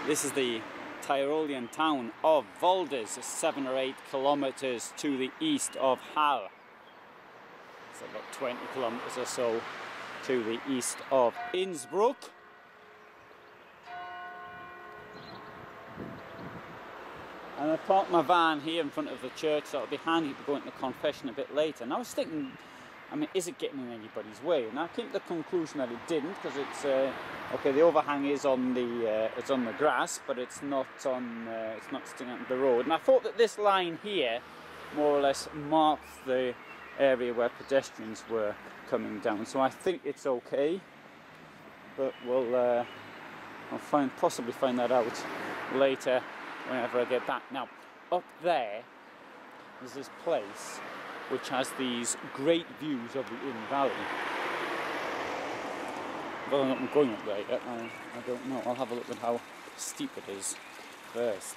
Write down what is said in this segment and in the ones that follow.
This is the Tyrolean town of Volders, 7 or 8 kilometers to the east of Halle. It's about 20 kilometers or so to the east of Innsbruck. And I parked my van here in front of the church, so it'll be handy to go into confession a bit later. And I was thinking, I mean, is it getting in anybody's way? And I came to the conclusion that it didn't, because it's okay. The overhang is on the grass, but it's not sticking out the road. And I thought that this line here, more or less, marked the area where pedestrians were coming down. So I think it's okay, but I'll possibly find that out later whenever I get back. Now, up there is this place which has these great views of the Inn Valley. Well, I'm not going up there yet, I don't know. I'll have a look at how steep it is first.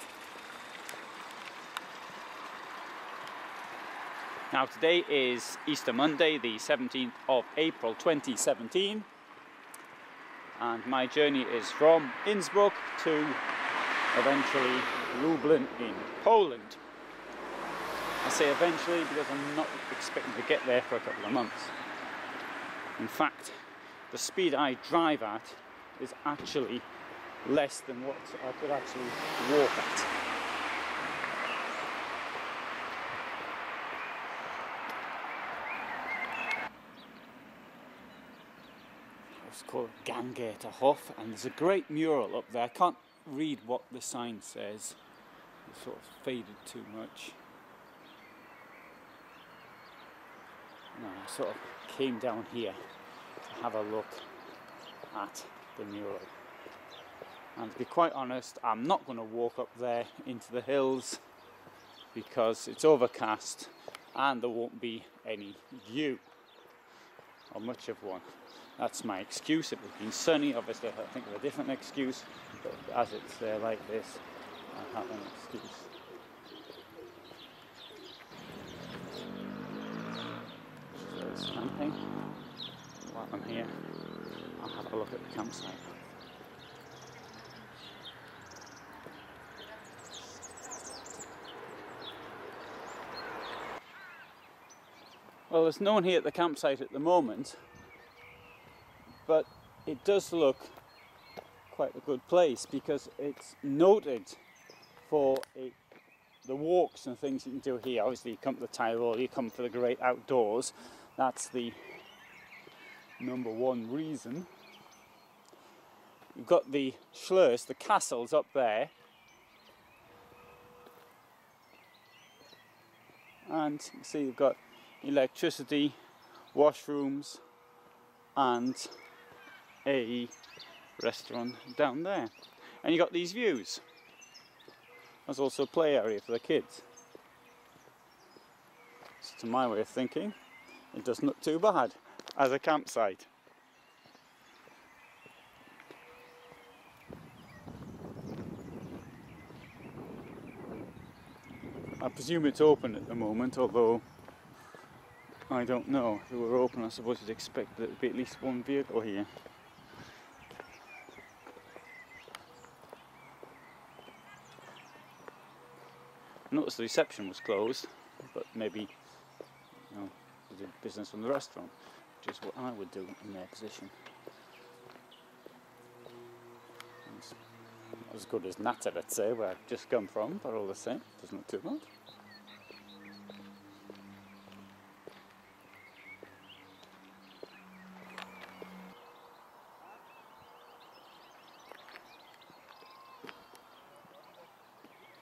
Now, today is Easter Monday, the 17th of April 2017, and my journey is from Innsbruck to eventually Lublin in Poland. I say eventually because I'm not expecting to get there for a couple of months. In fact, the speed I drive at is actually less than what I could actually walk at. It's called Gangeter Hof, and there's a great mural up there. I can't read what the sign says. It's sort of faded too much. No, I sort of came down here to have a look at the mural. And to be quite honest, I'm not going to walk up there into the hills because it's overcast and there won't be any view, or much of one. That's my excuse. If it's been sunny, obviously I think of a different excuse, but as it's like this, I have an excuse. So camping. While I'm here, I'll have a look at the campsite. Well, there's no one here at the campsite at the moment, but it does look quite a good place because it's noted for the walks and things you can do here. Obviously, you come to the Tyrol, you come for the great outdoors. That's the number one reason. You've got the Schloss, the castles up there, and you see you've got electricity, washrooms, and a restaurant down there. And you got these views. There's also a play area for the kids. So to my way of thinking, it doesn't look too bad as a campsite. I presume it's open at the moment, although I don't know. If it were open, I suppose you'd expect there to be at least one vehicle here. I noticed the reception was closed, but maybe, you know, they did business from the restaurant, which is what I would do in their position. It's not as good as Natter, let's say, where I've just come from, but all the same, doesn't look too bad.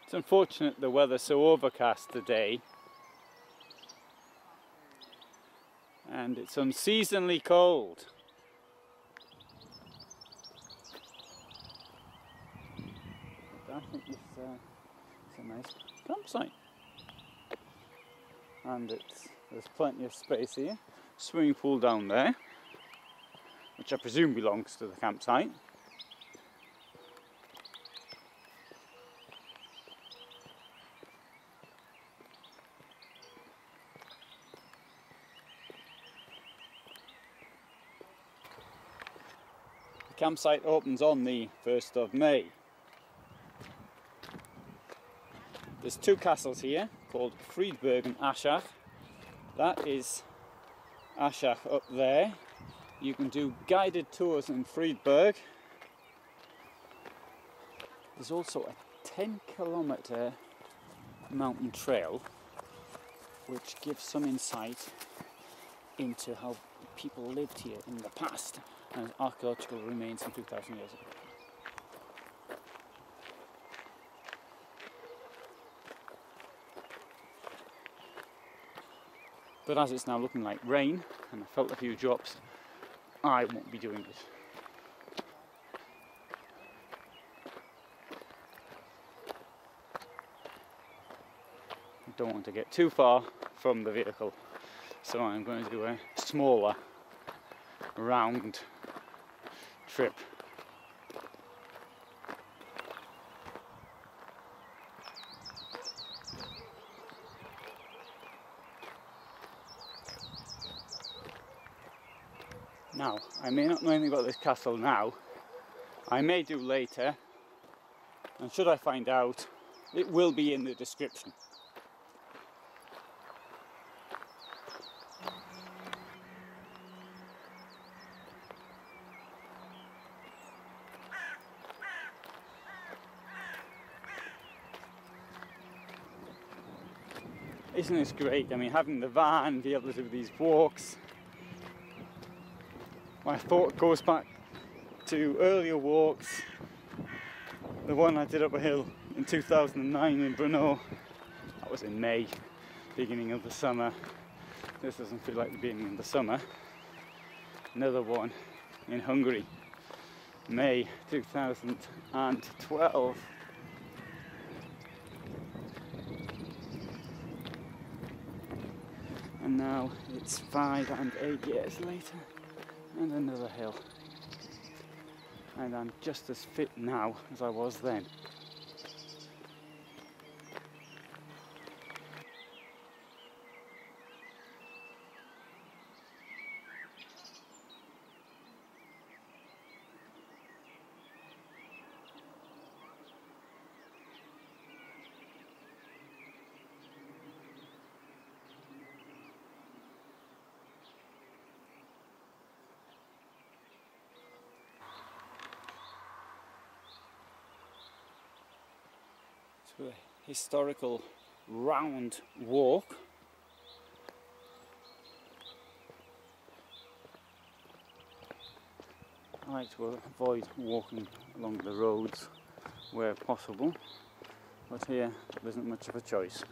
It's unfortunate the weather's so overcast today, and it's unseasonably cold. But I think it's a nice campsite, and there's plenty of space here. Swimming pool down there, which I presume belongs to the campsite. The campsite opens on the 1st of May. There's two castles here called Friedberg and Aschach. That is Aschach up there. You can do guided tours in Friedberg. There's also a 10-kilometre mountain trail which gives some insight into how people lived here in the past and archaeological remains from 2,000 years ago. But as it's now looking like rain, and I felt a few drops, I won't be doing it. I don't want to get too far from the vehicle, so I'm going to do a smaller round trip. Now, I may not know anything about this castle now. I may do later, and should I find out, it will be in the description. Isn't this great? I mean, having the van, be able to do these walks. My thought goes back to earlier walks. The one I did up a hill in 2009 in Brno. That was in May, beginning of the summer. This doesn't feel like the beginning of the summer. Another one in Hungary, May 2012. And now it's 5 and 8 years later. And another hill, and I'm just as fit now as I was then. To a historical round walk. I like to avoid walking along the roads where possible, but here there isn't much of a choice.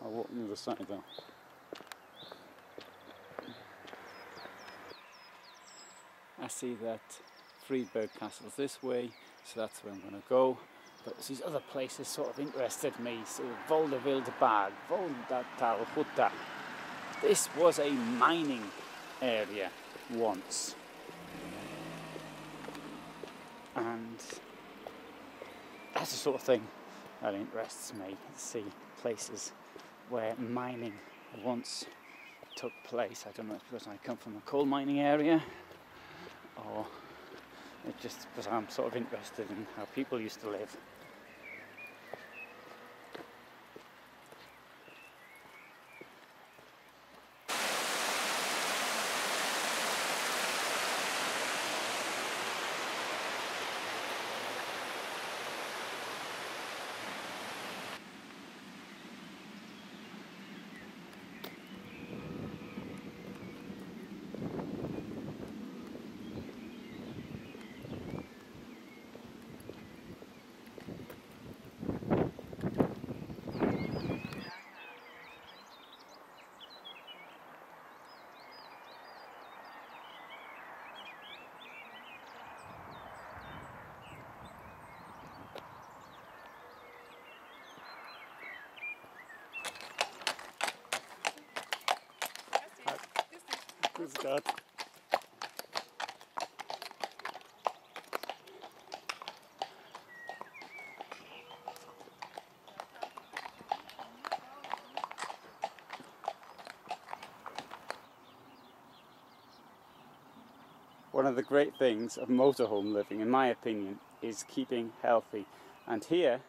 I'll walk on the other side though. I see that Friedberg Castle's this way, so that's where I'm going to go. But these other places sort of interested me. So Volders, Volders. This was a mining area once. And that's the sort of thing that interests me. To see places where mining once took place. I don't know if it's because I come from a coal mining area, or it's just because I'm sort of interested in how people used to live. Grüß Gott. One of the great things of motorhome living, in my opinion, is keeping healthy. And here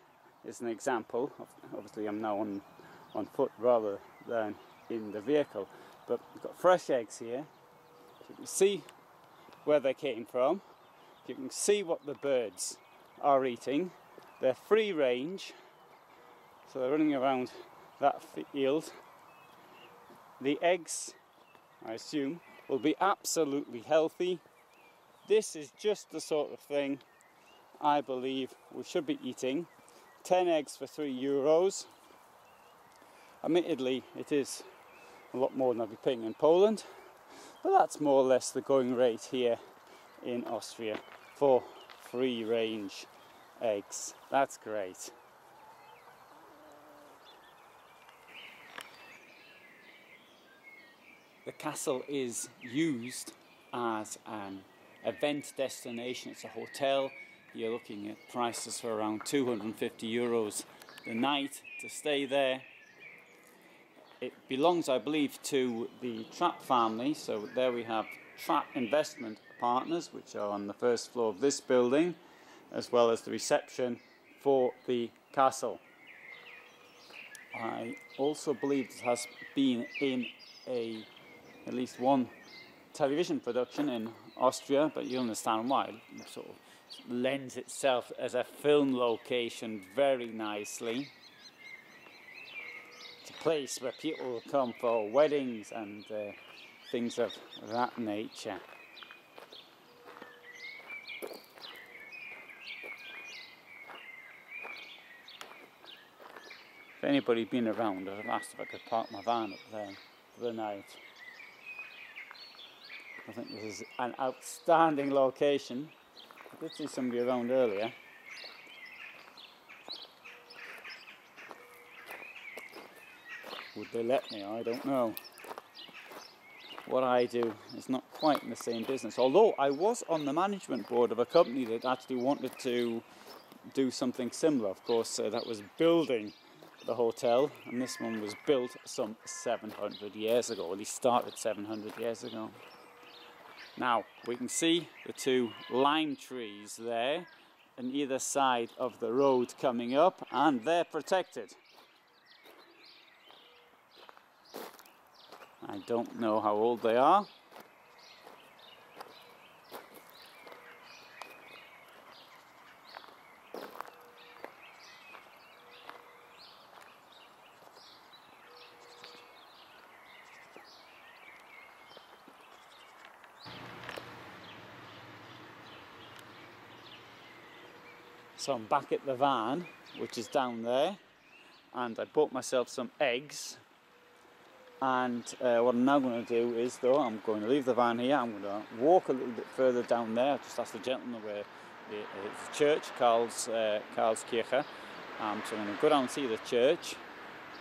is an example. Obviously I'm now on foot rather than in the vehicle, but we've got fresh eggs here. You can see where they came from. You can see what the birds are eating. They're free range, so they're running around that field. The eggs, I assume, will be absolutely healthy. This is just the sort of thing I believe we should be eating. 10 eggs for €3. Admittedly, it is a lot more than I'd be paying in Poland, but that's more or less the going rate here in Austria for free range eggs. That's great. The castle is used as an event destination. It's a hotel. You're looking at prices for around €250 the night to stay there. It belongs, I believe, to the Trapp family. So there we have Trapp Investment Partners, which are on the first floor of this building, as well as the reception for the castle. I also believe it has been in at least one television production in Austria, but you understand why. It sort of lends itself as a film location very nicely. It's a place where people will come for weddings and things of that nature. If anybody had been around, I'd have asked if I could park my van up there for the night. I think this is an outstanding location. I did see somebody around earlier. Would they let me? I don't know. What I do is not quite in the same business. Although I was on the management board of a company that actually wanted to do something similar. Of course, that was building the hotel, and this one was built some 700 years ago. Or at least started 700 years ago. Now, we can see the two lime trees there on either side of the road coming up, and they're protected. I don't know how old they are. So I'm back at the van, which is down there, and I bought myself some eggs. And what I'm now going to do is, though, I'm going to leave the van here. I'm going to walk a little bit further down there. I just asked the gentleman where it's a church, Karlskirche. So I'm going to go down and see the church,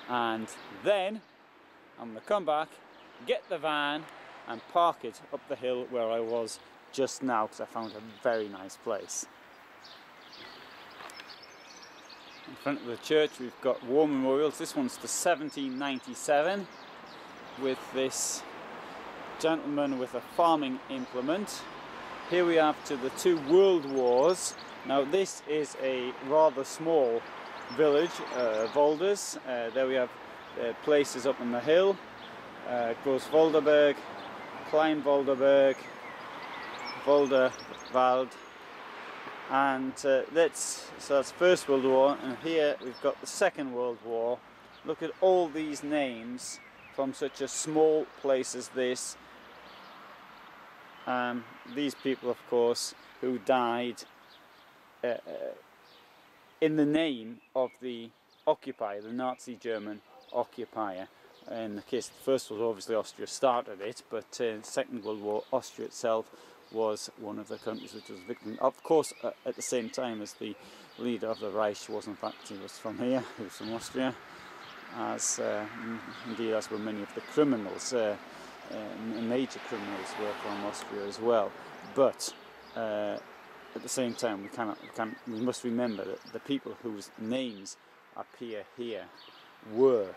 and then I'm going to come back, get the van, and park it up the hill where I was just now, because I found a very nice place. In front of the church we've got war memorials. This one's to 1797 with this gentleman with a farming implement. Here we have to the two world wars. Now this is a rather small village, Volders. There we have places up on the hill. Groß Volderberg, Klein Volderberg, Volderwald. And that's First World War, and here we've got the Second World War. Look at all these names from such a small place as this. These people, of course, who died in the name of the occupier, the Nazi German occupier. In the case of the First World War, obviously Austria started it, but in the Second World War, Austria itself was one of the countries which was victim. Of course, at the same time as the leader of the Reich was, in fact, he was from here, he was from Austria, as indeed as were many of the criminals, major criminals were from Austria as well. But at the same time, we must remember that the people whose names appear here were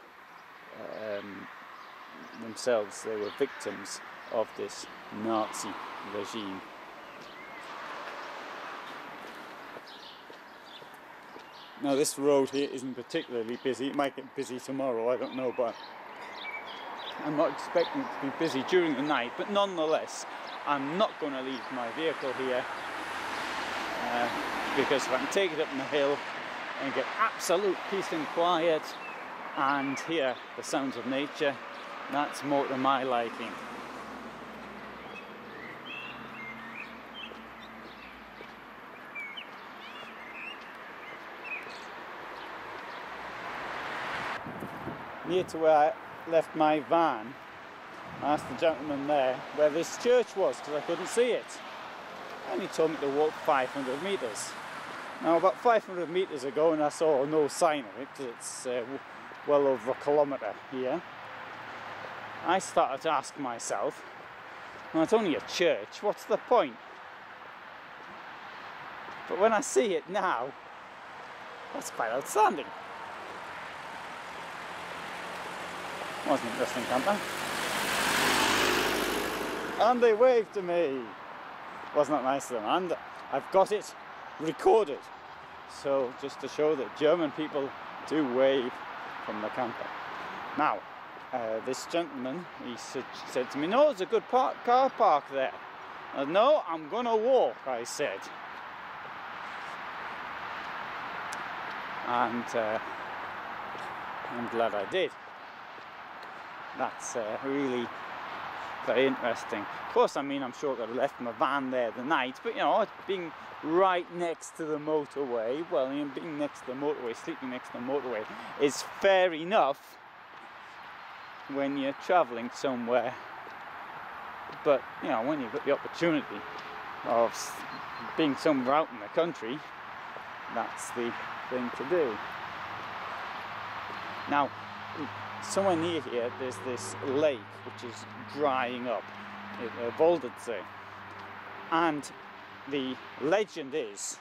themselves, they were victims of this Nazi regime. Now this road here isn't particularly busy. It might get busy tomorrow, I don't know, but I'm not expecting it to be busy during the night. But nonetheless, I'm not going to leave my vehicle here because if I can take it up in the hill and get absolute peace and quiet and hear the sounds of nature, that's more to my liking. Near to where I left my van, I asked the gentleman there where this church was because I couldn't see it, and he told me to walk 500 metres. Now about 500 metres ago, and I saw no sign of it because it's well over a kilometre here, I started to ask myself, well, it's only a church, what's the point? But when I see it now, that's quite outstanding. Was an interesting camper. And they waved to me. Wasn't that nice of them? And I've got it recorded. So just to show that German people do wave from the camper. Now, this gentleman, he said to me, no, there's a good car park there. No, I'm gonna walk, I said. And I'm glad I did. That's really very interesting. Of course, I mean, I'm sure I could have left my van there the night, but you know, being right next to the motorway, well, you know, being next to the motorway, sleeping next to the motorway is fair enough when you're travelling somewhere. But, you know, when you've got the opportunity of being somewhere out in the country, that's the thing to do. Now, somewhere near here, there's this lake which is drying up, Volders, and the legend is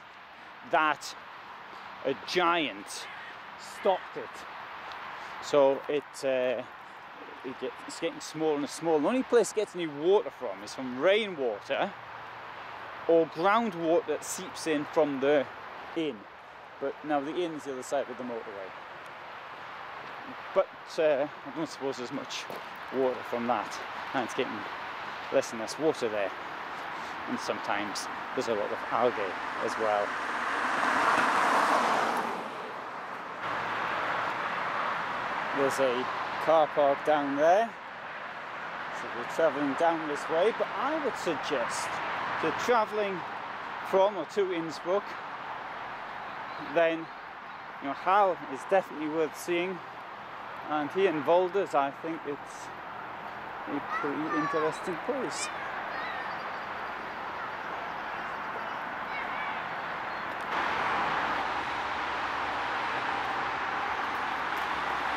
that a giant stopped it. So it's getting smaller and smaller. The only place it gets any water from is from rainwater or groundwater that seeps in from the inn. But now the inn is the other side of the motorway. But I don't suppose there's much water from that, and it's getting less and less water there, and sometimes there's a lot of algae as well. There's a car park down there, so we're travelling down this way, but I would suggest that travelling from or to Innsbruck, then you know, Hall is definitely worth seeing. And here in Volders, I think it's a pretty interesting place.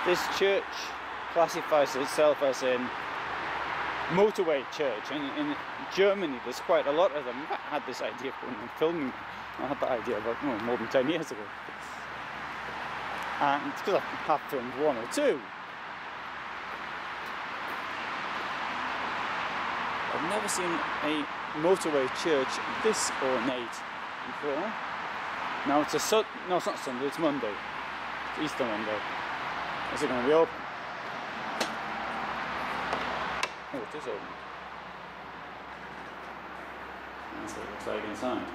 This church classifies itself as a motorway church, and in Germany there's quite a lot of them. I had this idea when I'm filming. I had that idea about more than 10 years ago. And it's because I have filmed one or two. I've never seen a motorway church this ornate before. Now it's no, it's not Sunday, it's Monday. It's Easter Monday. Is it going to be open? Oh, it is open. That's what it looks like inside.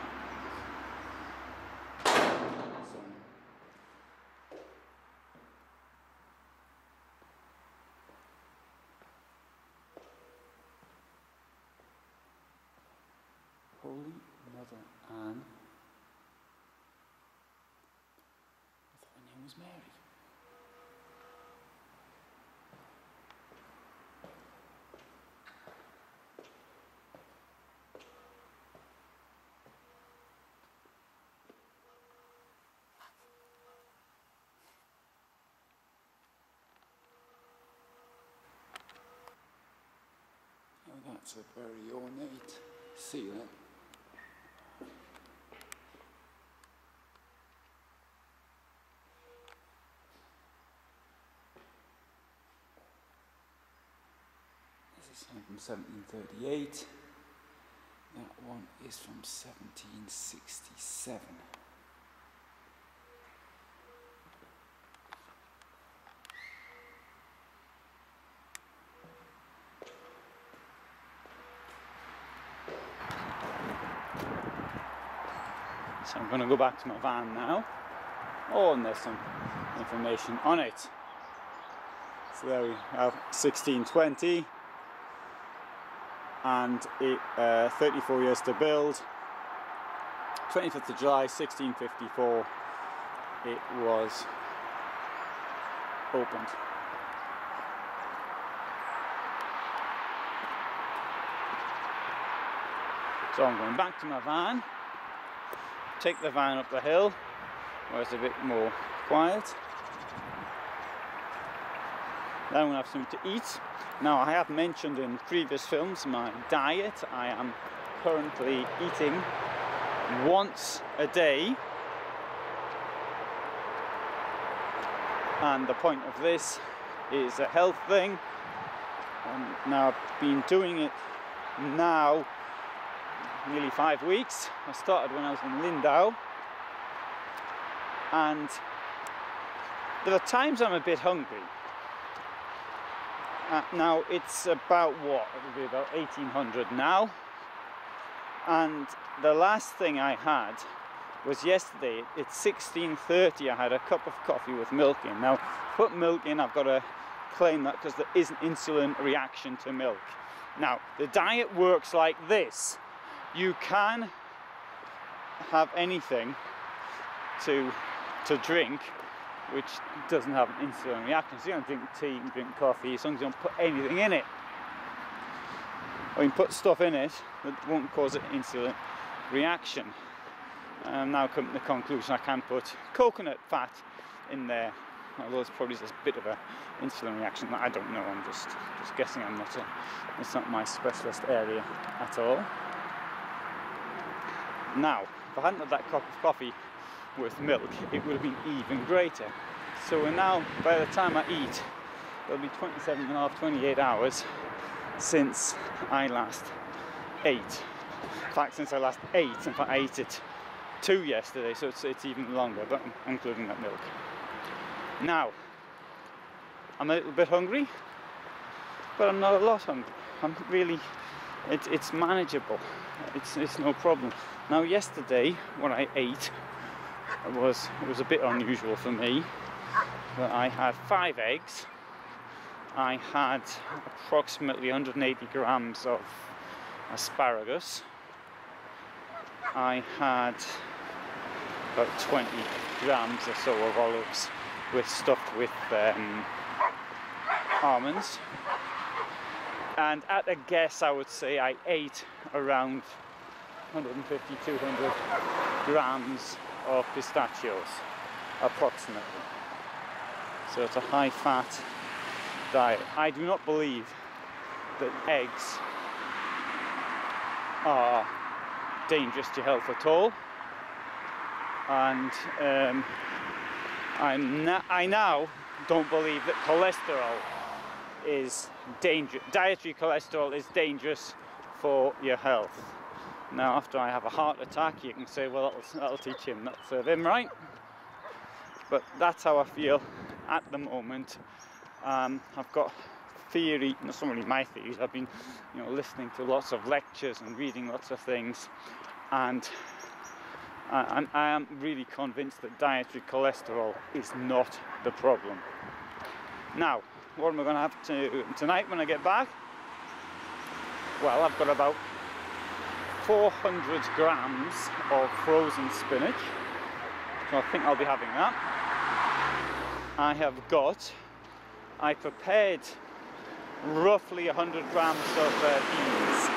Holy Mother Anne. I thought her name was Mary. Oh, that's a very ornate ceiling. This is from 1738. That one is from 1767. So I'm going to go back to my van now. Oh, and there's some information on it. So there we have 1620, and it 34 years to build. 25th of July 1654 it was opened. So I'm going back to my van, take the van up the hill where it's a bit more quiet. Then I'm going to have something to eat. Now, I have mentioned in previous films my diet. I am currently eating once a day, and the point of this is a health thing. Now, I've been doing it now nearly 5 weeks. I started when I was in Lindau, and there are times I'm a bit hungry. Now it's about what? It'll be about 1800 now, and the last thing I had was yesterday. It's 16:30. I had a cup of coffee with milk in. Now, put milk in, I've got to claim that because there is an insulin reaction to milk. Now, the diet works like this. You can have anything to drink which doesn't have an insulin reaction. So you don't drink tea, you can drink coffee, as long as you don't put anything in it. Or you can put stuff in it that won't cause an insulin reaction. I'm now coming to the conclusion I can put coconut fat in there, although it's probably just a bit of an insulin reaction. I don't know, I'm just guessing. It's not my specialist area at all. Now, if I hadn't had that cup of coffee with milk, it would have been even greater. So we're now, by the time I eat, it'll be 27 and a half, 28 hours since I last ate. In fact, since I last ate, in fact I ate it 2 yesterday, so it's even longer, but including that milk. Now, I'm a little bit hungry, but I'm not a lot hungry. I'm really, it's manageable. It's no problem. Now, yesterday, what I ate it was a bit unusual for me, but I had 5 eggs. I had approximately 180 grams of asparagus. I had about 20 grams or so of olives stuffed with almonds. And at a guess, I would say I ate around 150, 200 grams of pistachios, approximately. So it's a high-fat diet. I do not believe that eggs are dangerous to health at all, and I now don't believe that cholesterol is dangerous. Dietary cholesterol is dangerous for your health. Now, after I have a heart attack, you can say, well, that'll teach him, that'll serve him right. But that's how I feel at the moment. I've got theory, it's not really my theories. I've been, listening to lots of lectures and reading lots of things, and I am really convinced that dietary cholesterol is not the problem. Now, what am I going to have to tonight when I get back? Well, I've got about 400 grams of frozen spinach, so I think I'll be having that. I prepared roughly 100 grams of beans,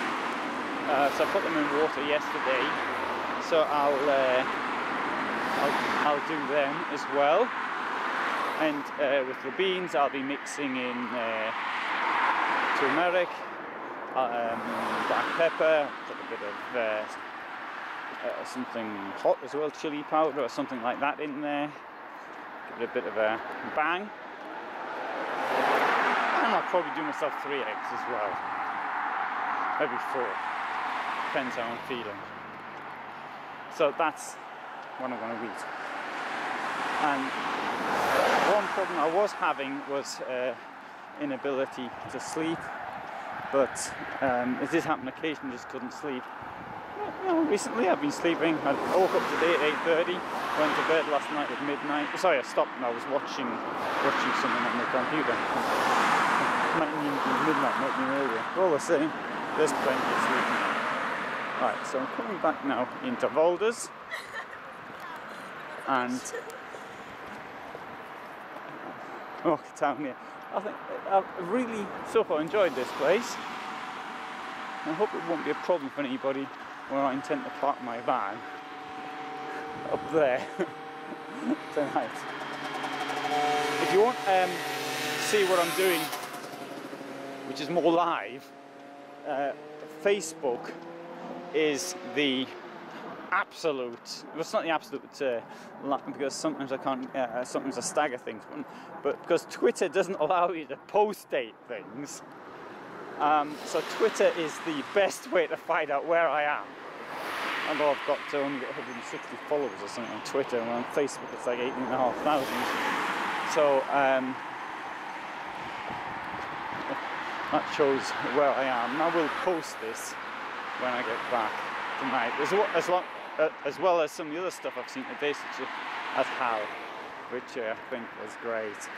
so I put them in water yesterday, so I'll do them as well. And with the beans, I'll be mixing in turmeric, black pepper, put a bit of something hot as well, chili powder or something like that in there. Give it a bit of a bang. And I'll probably do myself 3 eggs as well. Maybe 4. Depends how I'm feeling. So that's what I'm going to eat. And one problem I was having was inability to sleep, but it did happen occasionally, just couldn't sleep. recently I've been sleeping. I woke up today at 8:30, went to bed last night at midnight. Sorry, I stopped and I was watching something on the computer. Might even be midnight, might be earlier. All the same, there's plenty of sleeping. Right, so I'm coming back now into Volders. And walk down here. I think I've really so far enjoyed this place. I hope it won't be a problem for anybody where I intend to park my van up there tonight. If you want to see what I'm doing, which is more live, Facebook is the absolute, well, it's not the absolute, because sometimes I can't, sometimes I stagger things, but because Twitter doesn't allow you to post-date things, so Twitter is the best way to find out where I am. Although I've got only got 160 followers or something on Twitter, and on Facebook it's like 18,500. So that shows where I am. And I will post this when I get back tonight, as well as some of the other stuff I've seen today, such as Hal, which I think was great.